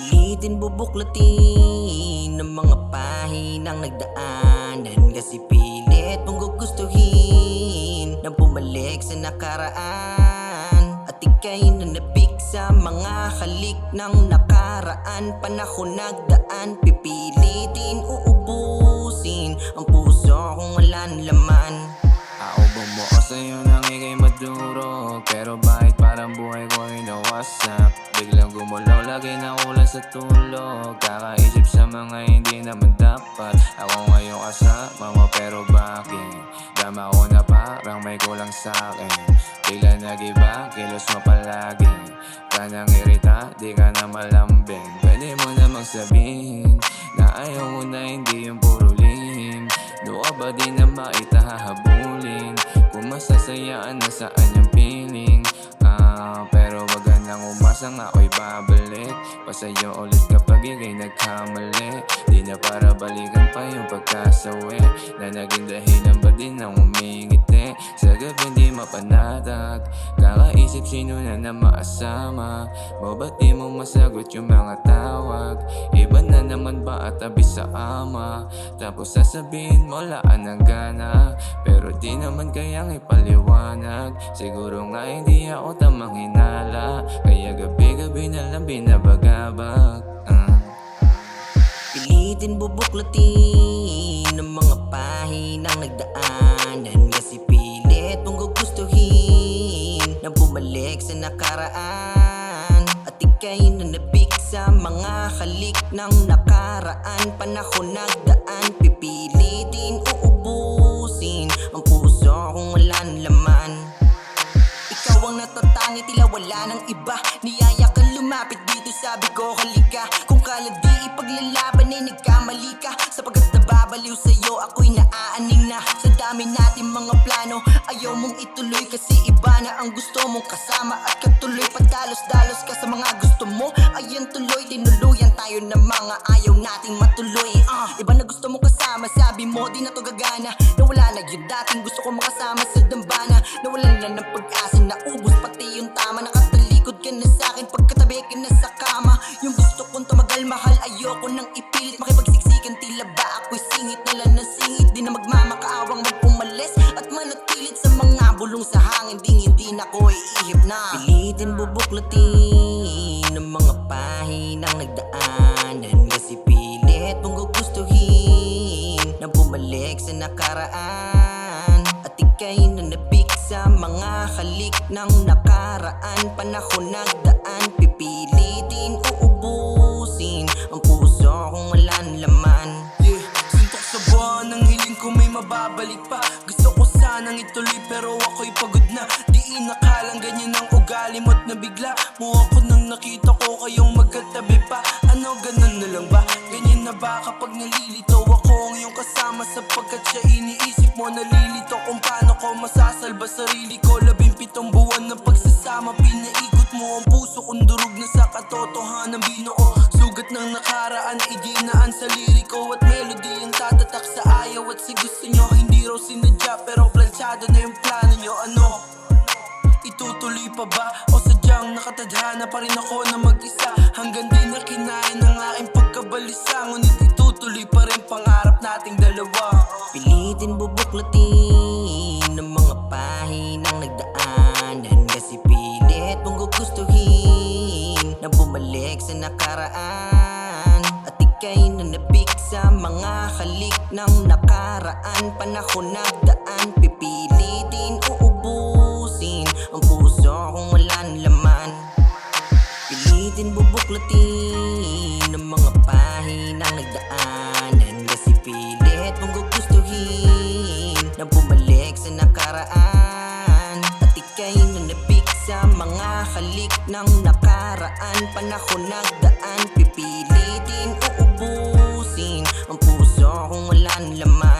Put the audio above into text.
Pilitin bubuklatin ng mga pahinang nagdaanan, kasi pilit mong gugustuhin nang bumalik sa nakaraan. At ika'y nanapik sa mga halik ng nakaraan. Panahon nagdaan, pipilitin uubusin ang puso kung walang laman. Bumuo sa'yo nang ika'y maduro, pero bakit parang buhay ko ay nawasak? Biglang gumulaw, lagi na ulan sa tulog. Kakaisip sa mga hindi naman dapat. Ako ngayon kasama mo, pero bakit? Dama ko na parang may kulang sa'kin. Bigla nag-iba, kilos mo palagi. Kanang irita, di ka na malambing. Pwede mo namang sabihin na ayaw mo na, hindi yung puro lihim. Doon ba din na maitahabulin kung masasayaan na saan yung feeling? Pero wag ka nang umasa nga ako'y babalik pa sa'yo ulit kapag ika'y nagkamali. Di na para balikan pa yung pagkasawi na naging dahilan ba din ang umingiti. Sa gabi di mapanatag, kakaisip sino na maasama mo. Ba't di mo masagot yung mga tawag? Iba na naman ba at abis sa ama? Tapos sasabihin mo laan ng gana, pero di naman kayang ipaliwanag. Siguro nga hindi ako tamang hinala, kaya gabi-gabi na lang binabagabag. Pilitin bubuklatin ng mga pahinang nagdaanan, kasi pilit mong gugustuhin nang bumalik sa nakaraan. At ika'y nanapik sa mga halik ng nakaraan. Panahon nagdaan, pipilitin uubusin ang puso kung walang laman. Ikaw ang natatangi, tila wala ng iba. Niyaya kang lumapit dito, sabi ko halika. Kung kala di ipaglalaban ay nagkamali ka, sapagkat nababaliw sa'yo ako'y naaaning na. Sa dami natin mga plano, ayaw mong ituloy, kasi iba na ang gusto mong kasama at katuloy. Padalos-dalos ka sa mga gusto mo, ayan tuloy. Tinuluyan tayo ng mga ayaw nating matuloy. Iba na gusto mong kasama, sabi mo di na to gagana. Nawala na yung dating gusto ko makasama sa dambana. Nawalan na ng pag-asa, naubos pati yung tama. Nakatalikod ka na sa'kin, pagkatabi ka na sa kama. Yung gusto kong tumagal, mahal, ayoko nang ipilit. Makipagsiksikan, tila ba ako'y singit na lang ng singit. Di na magmamakaawang mag-umalis at manatilit sa mga bulong sa hangin. Hindi na ko iihip na. Pilitin bubuklatin ng mga pahinang nagdaanan, kasi pilit mong gugustuhin nang bumalik sa nakaraan. At ika'y nanapik sa mga halik ng nakaraan. Panahon nagdaan, pipilitin uubusin ang puso kung walang laman. Suntok sa buwan ng hiling ko may mababalik pa. Gusto ko sanang ituloy pero ako'y pagod na. Di inakalang ganyan ang ugali mo't nabigla mo ako nang nakita ko kayong magkatabi pa. Ano ganun na lang ba? Ganyan na ba kapag nalilito ako ang iyong kasama? Sapagkat siya iniisip mo, nalilito kung paano ko masasalba sarili ko. 17 buwan ng pagsasama, pinaikot mo ang puso kong durog na sa katotohanan binuo. Sugat ng nakaraan, idinaan sa liriko at melody ang tatatak sa ayaw at sa gusto nyo. Hindi raw sinadya pero plansyado na yung plano nyo. Ano? Itutuloy pa ba? O sadyang nakatadhana pa rin ako na mag-isa? Hanggang di na kinain ng aking pagkabalisa, ngunit itutuloy pa rin pangarap nating dalawa. Pilitin bubuklatin ng mga pahinang nagdaanan, kasi pilit mong gugustuhin nang bumalik sa nakaraan. At ika'y nanapik sa mga halik ng nakaraan. Panahon nagdaan, pipilitin uubusin ang puso kung walang laman. Pilitin bubuklatin ng mga pahinang nagdaanan, kasi pilit mong gugustuhin nang bumalik sa nakaraan. At ika'y nanapik sa mga halik ng nakaraan. Panahon nagdaan, pipilitin uubusin ang puso kung walang laman.